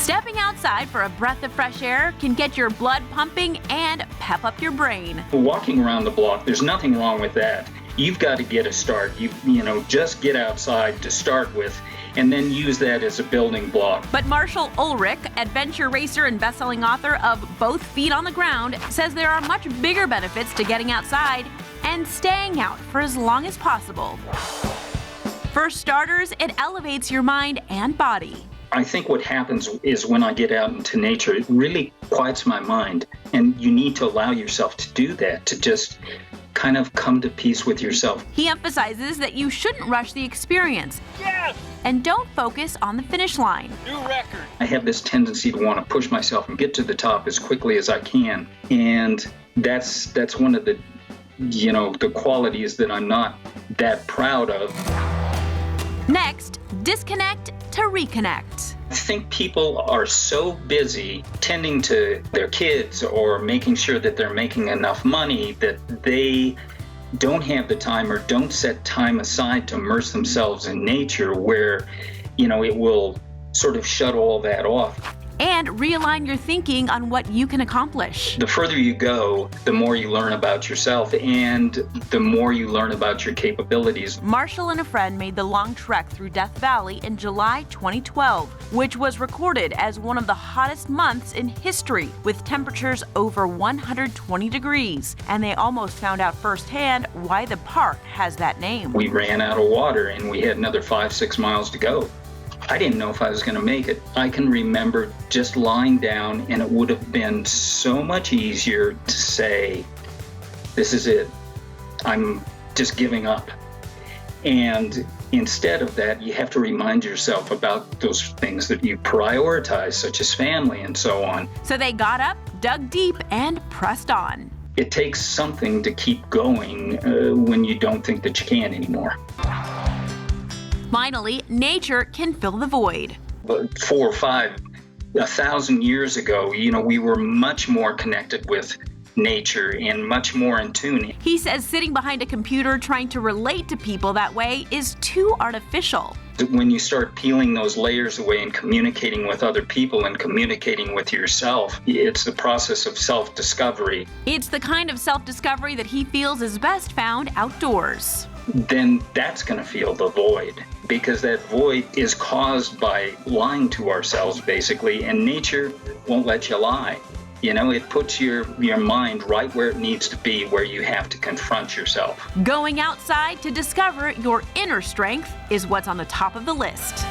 Stepping outside for a breath of fresh air can get your blood pumping and pep up your brain. Walking around the block, there's nothing wrong with that. You've got to get a start. Just get outside to start with, and then use that as a building block. But Marshall Ulrich, adventure racer and best-selling author of Both Feet on the Ground, says there are much bigger benefits to getting outside and staying out for as long as possible. For starters, it elevates your mind and body. I think what happens is when I get out into nature, it really quiets my mind. And you need to allow yourself to do that, to just kind of come to peace with yourself. He emphasizes that you shouldn't rush the experience. Yes! And don't focus on the finish line. New record. I have this tendency to want to push myself and get to the top as quickly as I can. And that's one of the qualities that I'm not that proud of. Next, disconnect to reconnect. I think people are so busy tending to their kids or making sure that they're making enough money that they don't have the time or don't set time aside to immerse themselves in nature where, it will sort of shut all that off. And realign your thinking on what you can accomplish. The further you go, the more you learn about yourself and the more you learn about your capabilities. Marshall and a friend made the long trek through Death Valley in July 2012, which was recorded as one of the hottest months in history, with temperatures over 120 degrees. And they almost found out firsthand why the park has that name. We ran out of water and we had another 5-6 miles to go. I didn't know if I was going to make it. I can remember just lying down, and it would have been so much easier to say, this is it. I'm just giving up. And instead of that, you have to remind yourself about those things that you prioritize, such as family and so on. So they got up, dug deep, and pressed on. It takes something to keep going when you don't think that you can anymore. Finally, nature can fill the void. But 4 or 5, 1,000 years ago, we were much more connected with nature and much more in tune. He says sitting behind a computer trying to relate to people that way is too artificial. When you start peeling those layers away and communicating with other people and communicating with yourself, it's the process of self-discovery. It's the kind of self-discovery that he feels is best found outdoors. Then that's going to fill the void, because that void is caused by lying to ourselves, basically, and nature won't let you lie. It puts your mind right where it needs to be, where you have to confront yourself. Going outside to discover your inner strength is what's on the top of the list.